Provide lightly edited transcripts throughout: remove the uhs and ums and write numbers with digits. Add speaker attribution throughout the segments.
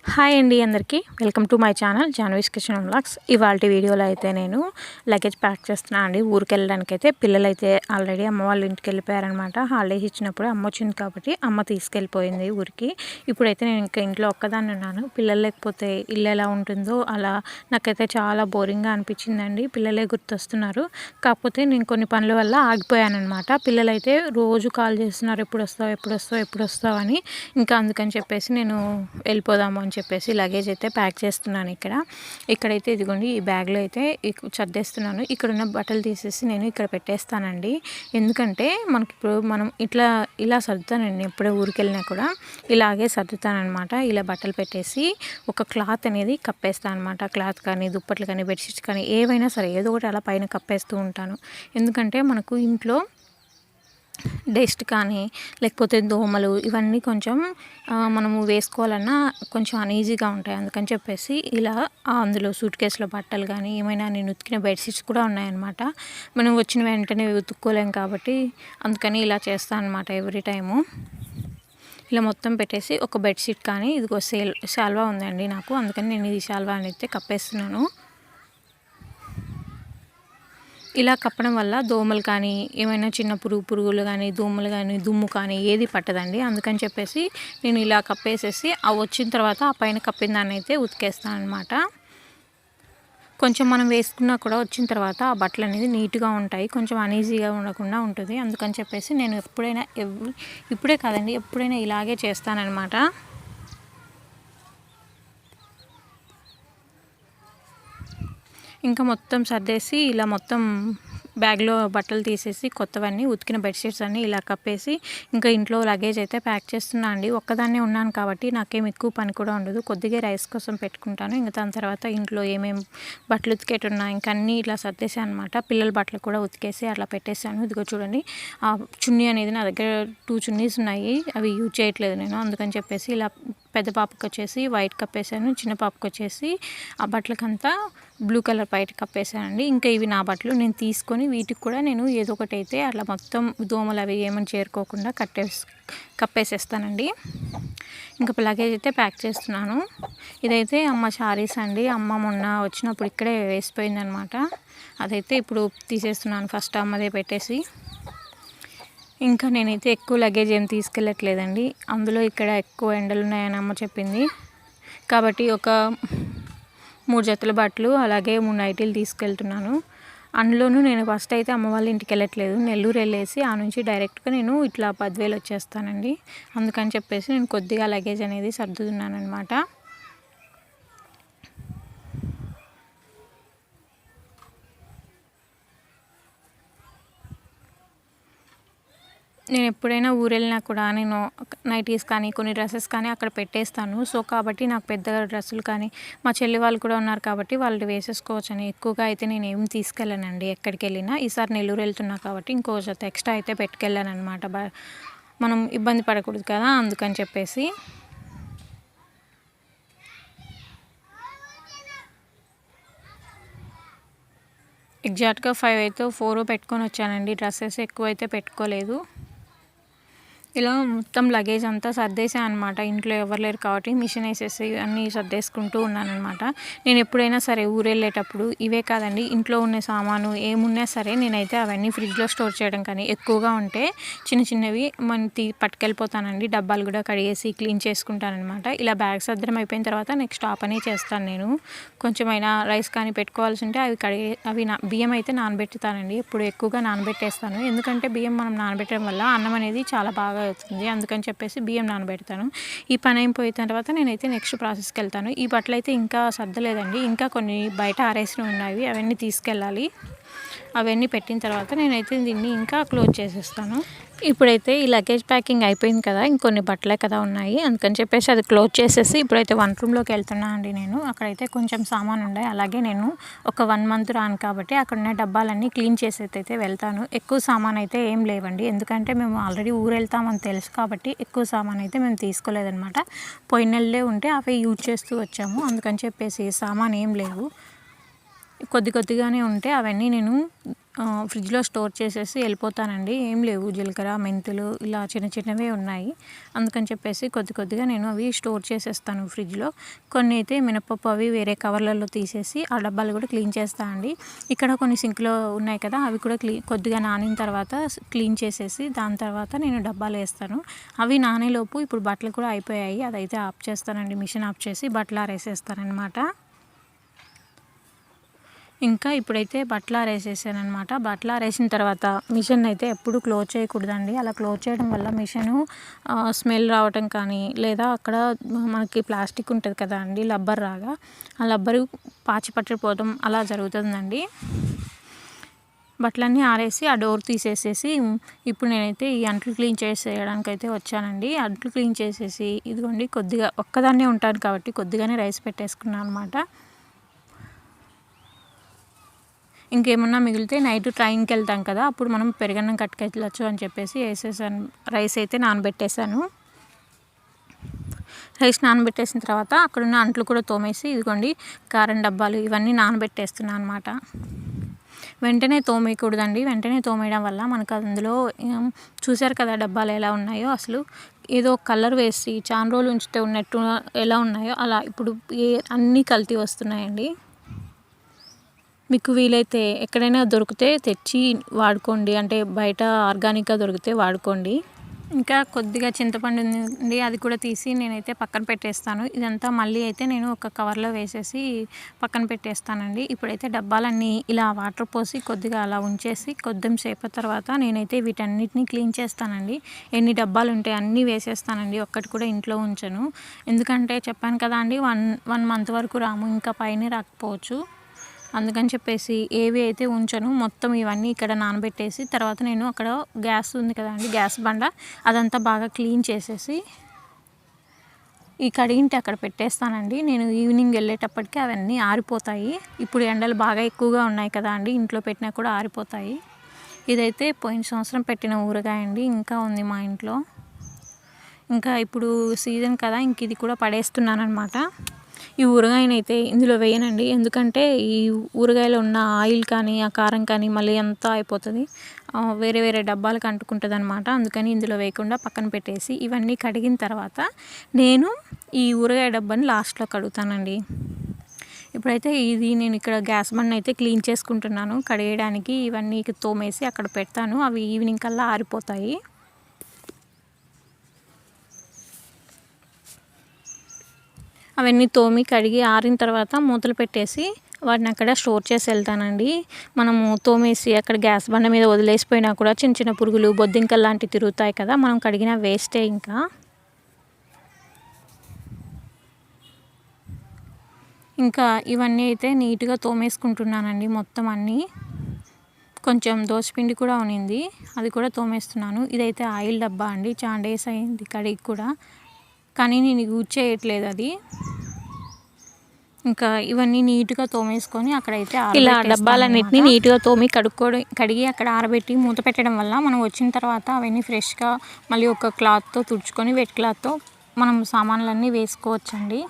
Speaker 1: Hi అండి అందరికీ welcome to my channel Jhanvi's kitchen vlogs. ఇవాళ వీడియోలో అయితే నేను లగేజ్ ప్యాక్ చేస్తున్నాను అండి. ఊరికి వెళ్ళడానికి అయితే పిల్లలు అయితే ఆల్రెడీ అమ్మ వాళ్ళ ఇంటికి వెళ్ళిపోయారనమాట. హాలిడేస్ ఇచ్చినప్పుడు అమ్మ వచ్చింది కాబట్టి అమ్మ తీసుకెళ్ళిపోయింది ఊరికి. ఇప్పుడైతే నేను ఇంకా ఇంట్లో ఒక్కదాన్ని ఉన్నాను. పిల్లలు లేకపోతే ఇల్లు ఎలా ఉంటుందో అలా నాకైతే చాలా బోరింగ్గా అనిపించిందండి. పిల్లలే గుర్తొస్తున్నారు. కాకపోతే నేను కొన్ని పనుల వల్ల ఆగిపోయాను అనమాట. పిల్లలైతే రోజు కాల్ చేస్తున్నారు, ఎప్పుడు వస్తావు అని. ఇంకా అందుకని చెప్పేసి నేను వెళ్ళిపోదాము అని చెప్పేసి లగేజ్ అయితే ప్యాక్ చేస్తున్నాను. ఇక్కడైతే ఇదిగోండి ఈ బ్యాగ్లో అయితే సర్దేస్తున్నాను. ఇక్కడున్న బట్టలు తీసేసి నేను ఇక్కడ పెట్టేస్తానండి. ఎందుకంటే మనకి ఇప్పుడు మనం ఇలా సర్దుతానండి. ఎప్పుడే ఊరికి వెళ్ళినా కూడా ఇలాగే సర్దుతానమాట. ఇలా బట్టలు పెట్టేసి ఒక క్లాత్ అనేది కప్పేస్తాను అనమాట. క్లాత్ కానీ దుప్పట్లు కానీ బెడ్షీట్స్ కానీ ఏవైనా సరే ఏదో ఒకటి అలా పైన కప్పేస్తూ ఉంటాను. ఎందుకంటే మనకు ఇంట్లో డస్ట్ కానీ లేకపోతే దోమలు ఇవన్నీ కొంచెం మనము వేసుకోవాలన్నా కొంచెం అనీజీగా ఉంటాయి. అందుకని చెప్పేసి ఇలా అందులో సూట్ కేసులో బట్టలు కానీ ఏమైనా నేను ఉతికిన బెడ్షీట్స్ కూడా ఉన్నాయన్నమాట. మనం వచ్చిన వెంటనే ఉతుక్కోలేం కాబట్టి అందుకని ఇలా చేస్తాను అనమాట. ఎవ్రీ టైము ఇలా మొత్తం పెట్టేసి ఒక బెడ్షీట్ కానీ ఇదిగో శాల్వా ఉందండి నాకు, అందుకని నేను ఈ శాల్వా అయితే కప్పేస్తున్నాను. ఇలా కప్పడం వల్ల దోమలు కానీ ఏమైనా చిన్న పురుగులు కానీ దోమలు కానీ దుమ్ము కానీ ఏది పట్టదండి. అందుకని చెప్పేసి నేను ఇలా కప్పేసేసి వచ్చిన తర్వాత ఆ పైన కప్పిన దాన్ని అయితే ఉతికేస్తాను అనమాట. కొంచెం మనం వేసుకున్నా కూడా వచ్చిన తర్వాత ఆ బట్టలు అనేది నీట్గా ఉంటాయి, కొంచెం అనీజీగా ఉండకుండా ఉంటుంది. అందుకని చెప్పేసి నేను ఇప్పుడే కాదండి ఎప్పుడైనా ఇలాగే చేస్తానన్నమాట. ఇంకా మొత్తం సర్దేసి ఇలా మొత్తం బ్యాగ్లో బట్టలు తీసేసి కొత్తవన్నీ ఉతికిన బెడ్షీట్స్ అన్నీ ఇలా కప్పేసి ఇంకా ఇంట్లో లగేజ్ అయితే ప్యాక్ చేస్తున్నా అండి. ఒక్కదాన్నే ఉన్నాను కాబట్టి నాకేం ఎక్కువ పని కూడా ఉండదు. కొద్దిగా రైస్ కోసం పెట్టుకుంటాను. ఇంకా దాని తర్వాత ఇంట్లో ఏమేమి బట్టలు ఉతికేటున్నా ఇంకా అన్నీ ఇలా సర్దేశాను అనమాట. పిల్లల బట్టలు కూడా ఉతికేసి అట్లా పెట్టేశాను. ఇదిగో చూడండి ఆ చున్నీ అనేది నా దగ్గర 2 చున్నీస్ ఉన్నాయి, అవి యూజ్ చేయట్లేదు నేను. అందుకని చెప్పేసి ఇలా పెద్ద పాపకు వచ్చేసి వైట్ కప్పేసాను, చిన్న పాపకు వచ్చేసి ఆ బట్టలకంతా బ్లూ కలర్ బయట కప్పేసానండి. ఇంకా ఇవి నా బట్టలు నేను తీసుకొని వీటికి కూడా నేను ఏదో ఒకటి అయితే అట్లా మొత్తం దోమలు అవి ఏమని చేరుకోకుండా కప్పేసేస్తానండి. ఇంకా లగేజ్ అయితే ప్యాక్ చేస్తున్నాను. ఇదైతే అమ్మ శారీస్ అండి. అమ్మ మొన్న వచ్చినప్పుడు ఇక్కడే వేసిపోయిందనమాట. అదైతే ఇప్పుడు తీసేస్తున్నాను ఫస్ట్ అమ్మదే పెట్టేసి. ఇంకా నేనైతే ఎక్కువ లగేజ్ ఏం తీసుకెళ్ళట్లేదండి. అందులో ఇక్కడ ఎక్కువ ఎండలు ఉన్నాయని అమ్మ చెప్పింది కాబట్టి ఒక 3 జతల బట్టలు అలాగే 3 నైటీలు తీసుకెళ్తున్నాను. అందులోనూ నేను ఫస్ట్ అయితే అమ్మ వాళ్ళ ఇంటికి వెళ్ళట్లేదు, నెల్లూరు వెళ్ళేసి ఆ నుంచి డైరెక్ట్గా నేను ఇట్లా 10,000 వచ్చేస్తానండి. అందుకని చెప్పేసి నేను కొద్దిగా లగేజ్ అనేది సర్దుతున్నాను అనమాట. నేను ఎప్పుడైనా ఊరు వెళ్ళినా కూడా నేను నైటీస్ కానీ కొన్ని డ్రెస్సెస్ కానీ అక్కడ పెట్టేస్తాను. సో కాబట్టి నాకు పెద్దగా డ్రెస్సులు కానీ మా చెల్లి వాళ్ళు కూడా ఉన్నారు కాబట్టి వాళ్ళు వేసేసుకోవచ్చని ఎక్కువగా అయితే నేను ఏం తీసుకెళ్ళానండి ఎక్కడికి వెళ్ళినా. ఈసారి నెల్లూరు వెళ్తున్నా కాబట్టి ఇంకో జత ఎక్స్ట్రా అయితే పెట్టుకెళ్ళాను అనమాట. మనం ఇబ్బంది పడకూడదు కదా అందుకని చెప్పేసి. ఎగ్జాక్ట్గా 5 అయితే 4 పెట్టుకొని వచ్చానండి. డ్రెస్సెస్ ఎక్కువ అయితే పెట్టుకోలేదు. ఇలా మొత్తం లగేజ్ అంతా సర్దేశాను అనమాట. ఇంట్లో ఎవరు లేరు కాబట్టి మిషన్ వేసేసి అన్నీ సర్దేసుకుంటూ ఉన్నానమాట. నేను ఎప్పుడైనా సరే ఊరు వెళ్ళేటప్పుడు ఇవే కాదండి ఇంట్లో ఉన్న సామాను ఏమున్నా సరే నేనైతే అవన్నీ ఫ్రిడ్జ్లో స్టోర్ చేయడం కానీ ఎక్కువగా ఉంటే చిన్నవి పట్టుకెళ్ళిపోతానండి. డబ్బాలు కూడా కడిగేసి క్లీన్ చేసుకుంటానమాట. ఇలా బ్యాగ్ సర్దడం అయిపోయిన తర్వాత నెక్స్ట్ ఆ పని చేస్తాను నేను. కొంచెమైనా రైస్ కానీ పెట్టుకోవాల్సి ఉంటే బియ్యం అయితే నానబెట్టుతానండి. ఎప్పుడు ఎక్కువగా నానబెట్టేస్తాను. ఎందుకంటే బియ్యం మనం నానబెట్టడం వల్ల అన్నం అనేది చాలా బాగా అవుతుంది. అందుకని చెప్పేసి బియ్యం నానబెడతాను. ఈ పని అయిపోయిన తర్వాత నేనైతే నెక్స్ట్ ప్రాసెస్కి వెళ్తాను. ఈ బట్టలు అయితే ఇంకా సర్దలేదండి. ఇంకా కొన్ని బయట ఆరేసినవి ఉన్నాయి, అవన్నీ తీసుకెళ్ళాలి. అవన్నీ పెట్టిన తర్వాత నేనైతే దీన్ని ఇంకా క్లోజ్ చేసేస్తాను. ఇప్పుడైతే ఈ లగేజ్ ప్యాకింగ్ అయిపోయింది కదా, ఇంకొన్ని బట్టలే కదా ఉన్నాయి, అందుకని చెప్పేసి అది క్లోజ్ చేసేసి ఇప్పుడైతే 1 రూమ్లోకి వెళ్తున్నా అండి నేను. అక్కడైతే కొంచెం సామాన్ ఉన్నాయి. అలాగే నేను ఒక 1 మంత్ రాను కాబట్టి అక్కడ ఉన్న డబ్బాలన్నీ క్లీన్ చేసేదైతే వెళ్తాను. ఎక్కువ సామాన్ అయితే ఏం లేవండి, ఎందుకంటే మేము ఆల్రెడీ ఊరు వెళ్తామని తెలుసు కాబట్టి ఎక్కువ సామాన్ అయితే మేము తీసుకోలేదన్నమాట. పోయిన నెలలే ఉంటే అవే యూజ్ చేస్తూ వచ్చాము. అందుకని చెప్పేసి సామాన్ ఏం లేవు. కొద్దిగానే ఉంటే అవన్నీ నేను ఫ్రిడ్జ్లో స్టోర్ చేసేసి వెళ్ళిపోతానండి. ఏం లేవు జీలకర్ర, మెంతులు ఇలా చిన్నవే ఉన్నాయి. అందుకని చెప్పేసి కొద్దిగా నేను అవి స్టోర్ చేసేస్తాను ఫ్రిడ్జ్లో. కొన్ని అయితే మినపప్పు అవి వేరే కవర్లలో తీసేసి ఆ డబ్బాలు కూడా క్లీన్ చేస్తాను అండి. ఇక్కడ కొన్ని సింక్లో ఉన్నాయి కదా, అవి కూడా కొద్దిగా నానిన తర్వాత క్లీన్ చేసేసి దాని తర్వాత నేను డబ్బాలు వేస్తాను. అవి నానేలోపు ఇప్పుడు బట్టలు కూడా అయిపోయాయి. అదైతే ఆఫ్ చేస్తానండి, మిషన్ ఆఫ్ చేసి బట్టలు ఆరేసేస్తానమాట. ఇంకా ఇప్పుడైతే బట్టలు ఆరేసేసానమాట. బట్టలు ఆరేసిన తర్వాత మిషన్ అయితే ఎప్పుడు క్లోజ్ చేయకూడదండి. అలా క్లోజ్ చేయడం వల్ల మిషను స్మెల్ రావటం కానీ, లేదా అక్కడ మనకి ప్లాస్టిక్ ఉంటుంది కదా అండి, రబ్బర్ రాగా, ఆ రబ్బరు పాచి పట్టిపోవడం అలా జరుగుతుందండి. బట్టలన్నీ ఆరేసి ఆ డోర్ తీసేసేసి ఇప్పుడు నేనైతే ఈ అంట్లు క్లీన్ చేసేయడానికి అయితే వచ్చానండి. అంట్లు క్లీన్ చేసేసి ఇదిగోండి కొద్దిగా ఒక్కదాన్నే ఉంటాను కాబట్టి కొద్దిగానే రైస్ పెట్టేసుకున్నాను అనమాట. ఇంకేమన్నా మిగిలితే నైట్ ట్రైన్కి వెళ్తాం కదా, అప్పుడు మనం పెరుగన్నం కట్టుకెళ్ళచ్చు అని చెప్పేసి వేసేసాను. రైస్ అయితే నానబెట్టేశాను. రైస్ నానబెట్టేసిన తర్వాత అక్కడున్న అంట్లు కూడా తోమేసి ఇదిగోండి కారం డబ్బాలు ఇవన్నీ నానబెట్టేస్తున్నాను అనమాట. వెంటనే తోమేయకూడదండి. వెంటనే తోమేయడం వల్ల మనకు అందులో చూసారు కదా డబ్బాలు ఎలా ఉన్నాయో, అసలు ఏదో కలర్ వేసి చాలా రోజులు ఉంచితే ఉన్నట్టు ఎలా ఉన్నాయో అలా ఇప్పుడు అన్నీ కల్తీ వస్తున్నాయండి. మీకు వీలైతే ఎక్కడైనా దొరికితే తెచ్చి వాడుకోండి, అంటే బయట ఆర్గానిక్గా దొరికితే వాడుకోండి. ఇంకా కొద్దిగా చింతపండు ఉంది, అది కూడా తీసి నేనైతే పక్కన పెట్టేస్తాను. ఇదంతా మళ్ళీ అయితే నేను ఒక కవర్లో వేసేసి పక్కన పెట్టేస్తానండి. ఇప్పుడైతే డబ్బాలన్నీ ఇలా వాటర్ పోసి కొద్దిగా అలా ఉంచేసి కొద్దిగా సేపు తర్వాత నేనైతే వీటన్నిటిని క్లీన్ చేస్తానండి. ఎన్ని డబ్బాలు ఉంటాయి అన్నీ వేసేస్తానండి, ఒక్కటి కూడా ఇంట్లో ఉంచను. ఎందుకంటే చెప్పాను కదా అండి, 1 మంత్ వరకు రాము, ఇంకా పైనే రాకపోవచ్చు. అందుకని చెప్పేసి ఏవి అయితే ఉంచను, మొత్తం ఇవన్నీ ఇక్కడ నానబెట్టేసి తర్వాత నేను అక్కడ గ్యాస్ ఉంది కదండి, గ్యాస్ బండ, అదంతా బాగా క్లీన్ చేసేసి ఈ కడిగింటి అక్కడ పెట్టేస్తానండి. నేను ఈవినింగ్ వెళ్ళేటప్పటికి అవన్నీ ఆరిపోతాయి. ఇప్పుడు ఎండలు బాగా ఎక్కువగా ఉన్నాయి కదా అండి, ఇంట్లో పెట్టినా కూడా ఆరిపోతాయి. ఇదైతే పోయిన సంవత్సరం పెట్టిన ఊరగాయ అండి, ఇంకా ఉంది మా ఇంట్లో. ఇంకా ఇప్పుడు సీజన్ కదా, ఇంక ఇది కూడా పడేస్తున్నాను అనమాట. ఈ ఊరగాయనైతే ఇందులో వేయనండి, ఎందుకంటే ఈ ఊరగాయలో ఉన్న ఆయిల్ కానీ ఆ కారం కానీ మళ్ళీ అంతా అయిపోతుంది, వేరే డబ్బాలకు అంటుకుంటుంది అనమాట. అందుకని ఇందులో వేయకుండా పక్కన పెట్టేసి ఇవన్నీ కడిగిన తర్వాత నేను ఈ ఊరగాయ డబ్బాని లాస్ట్లో కడుగుతానండి. ఇప్పుడైతే ఇది నేను ఇక్కడ గ్యాస్ బండ్ అయితే క్లీన్ చేసుకుంటున్నాను. కడిగేయడానికి ఇవన్నీ తోమేసి అక్కడ పెడతాను, అవి ఈవినింగ్ కల్లా ఆరిపోతాయి. అవన్నీ తోమి కడిగి ఆరిన తర్వాత మూతలు పెట్టేసి వాటిని అక్కడ స్టోర్ చేసి వెళ్తానండి. మనము తోమేసి అక్కడ గ్యాస్ బండ మీద వదిలేసిపోయినా కూడా చిన్న పురుగులు, బొద్దింకలు లాంటివి తిరుగుతాయి కదా, మనం కడిగిన వేస్టే. ఇంకా ఇవన్నీ అయితే నీట్గా తోమేసుకుంటున్నానండి మొత్తం అన్నీ. కొంచెం దోసపిండి కూడా ఉనింది, అది కూడా తోమేస్తున్నాను. ఇదైతే ఆయిల్ డబ్బా అండి, చాలా డేస్ అయింది కడిగి కూడా, కానీ నేను యూజ్ చేయట్లేదు అది. ఇంకా ఇవన్నీ నీట్గా తోమేసుకొని అక్కడైతే ఇలా డబ్బాలన్నింటినీ నీట్గా తోమి కడిగి అక్కడ ఆరబెట్టి మూత పెట్టడం వల్ల మనం వచ్చిన తర్వాత అవన్నీ ఫ్రెష్గా మళ్ళీ ఒక క్లాత్తో తుడుచుకొని వెట్ క్లాత్తో మనం సామాన్లన్నీ వేసుకోవచ్చండి.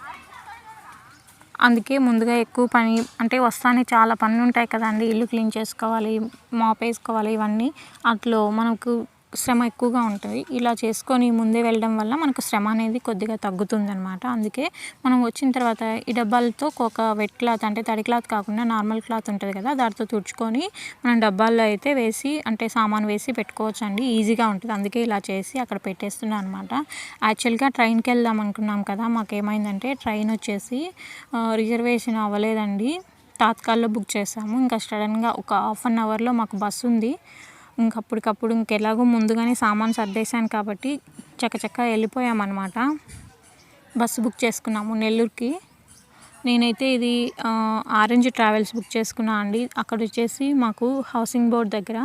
Speaker 1: అందుకే ముందుగా ఎక్కువ పని, అంటే వస్తానే చాలా పనులు ఉంటాయి కదండి, ఇల్లు క్లీన్ చేసుకోవాలి, మాప్ వేసుకోవాలి, ఇవన్నీ అట్లో మనకు శ్రమ ఎక్కువగా ఉంటుంది. ఇలా చేసుకొని ముందే వెళ్ళడం వల్ల మనకు శ్రమ అనేది కొద్దిగా తగ్గుతుందనమాట. అందుకే మనం వచ్చిన తర్వాత ఈ డబ్బాలతో ఒక వెట్ క్లాత్, అంటే తడి క్లాత్ కాకుండా నార్మల్ క్లాత్ ఉంటుంది కదా, దాంతో తుడుచుకొని మనం డబ్బాల్లో అయితే వేసి, అంటే సామాన్ వేసి పెట్టుకోవచ్చు అండి, ఈజీగా ఉంటుంది. అందుకే ఇలా చేసి అక్కడ పెట్టేస్తున్నాను అనమాట. యాక్చువల్గా ట్రైన్కి వెళ్దాం అనుకున్నాం కదా, మాకేమైందంటే ట్రైన్ వచ్చేసి రిజర్వేషన్ అవ్వలేదండి, తాత్కాల్లో బుక్ చేసాము. ఇంకా సడన్గా ఒక ½ అన్ అవర్లో మాకు బస్సు ఉంది. అప్పటికప్పుడు ఇంకెలాగో ముందుగానే సామాన్ సర్దేశాను కాబట్టి చకచక వెళ్ళిపోయామన్నమాట. బస్సు బుక్ చేసుకున్నాము నెల్లూరుకి. నేనైతే ఇది ఆరెంజ్ ట్రావెల్స్ బుక్ చేసుకున్నా అండి. అక్కడ వచ్చేసి మాకు హౌసింగ్ బోర్డ్ దగ్గర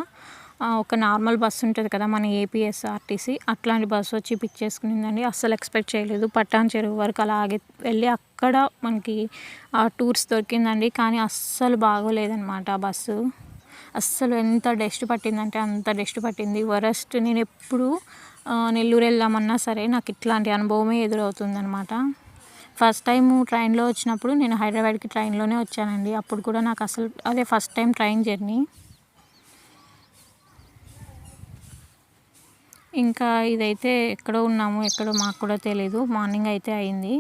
Speaker 1: ఒక నార్మల్ బస్సు ఉంటుంది కదా, మన ఏపీఎస్ఆర్టీసీ, అట్లాంటి బస్సు వచ్చి పిక్ చేసుకునిందండి. అస్సలు ఎక్స్పెక్ట్ చేయలేదు. పట్టాన్ చెరువు వరకు అలాగే వెళ్ళి అక్కడ మనకి టూర్స్ దొరికిందండి, కానీ అస్సలు బాగోలేదన్నమాట ఆ బస్సు. అస్సలు ఎంత డస్ట్ పట్టిందంటే అంత డస్ట్ పట్టింది, వరస్ట్. నేను ఎప్పుడు నెల్లూరు వెళ్దామన్నా సరే నాకు ఇట్లాంటి అనుభవమే ఎదురవుతుందనమాట. ఫస్ట్ టైం ట్రైన్లో వచ్చినప్పుడు నేను హైదరాబాద్కి ట్రైన్లోనే వచ్చానండి. అప్పుడు కూడా నాకు అసలు అదే ఫస్ట్ టైం ట్రైన్ జర్నీ. ఇంకా ఇదైతే ఎక్కడో ఉన్నాము, ఎక్కడో మాకు కూడా తెలీదు. మార్నింగ్ అయితే అయింది.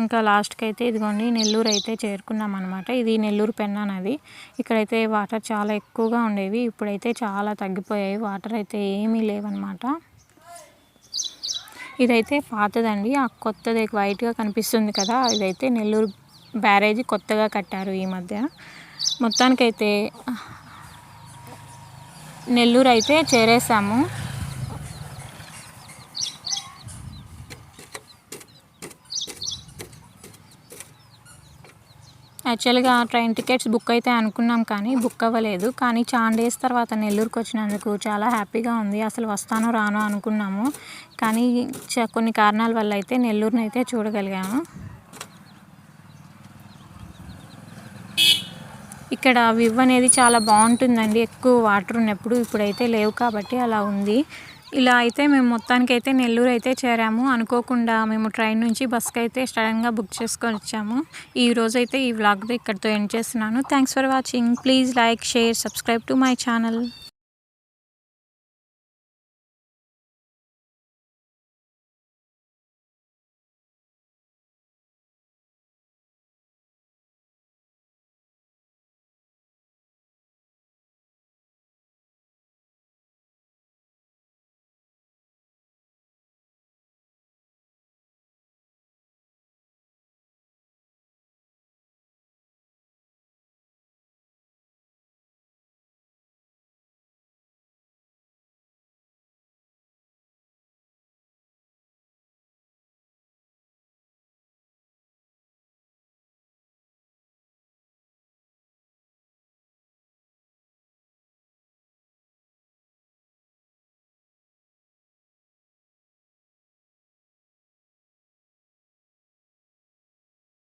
Speaker 1: ఇంకా లాస్ట్కి అయితే ఇదిగోండి నెల్లూరు అయితే చేరుకున్నాం అనమాట. ఇది నెల్లూరు పెన్నా నది. ఇక్కడైతే వాటర్ చాలా ఎక్కువగా ఉండేవి, ఇప్పుడైతే చాలా తగ్గిపోయాయి, వాటర్ అయితే ఏమీ లేవన్నమాట. ఇదైతే పాతదండి, ఆ కొత్తది వైట్గా కనిపిస్తుంది కదా, ఇదైతే నెల్లూరు బ్యారేజీ కొత్తగా కట్టారు ఈ మధ్య. మొత్తానికైతే నెల్లూరు అయితే చేరేసాము. యాక్చువల్గా ట్రైన్ టికెట్స్ బుక్ అయితే అనుకున్నాం కానీ బుక్ అవ్వలేదు. కానీ చాలా డేస్ తర్వాత నెల్లూరుకి వచ్చినందుకు చాలా హ్యాపీగా ఉంది. అసలు వస్తానో రానో అనుకున్నాము, కానీ కొన్ని కారణాల వల్ల అయితే నెల్లూరుని అయితే చూడగలిగాము. ఇక్కడ వ్యూ అనేది చాలా బాగుంటుందండి ఎక్కువ వాటర్ ఉన్నప్పుడు. ఇప్పుడైతే లేవు కాబట్టి అలా ఉంది. ఇలా అయితే మేము మొత్తానికైతే నెల్లూరు అయితే చేరాము. అనుకోకుండా మేము ట్రైన్ నుంచి బస్కి అయితే సడన్గా బుక్ చేసుకొని వచ్చాము. ఈరోజైతే ఈ వ్లాగ్ ఇక్కడితో ఎండ్ చేస్తున్నాను. Thanks for watching. Please like, share, subscribe to my channel.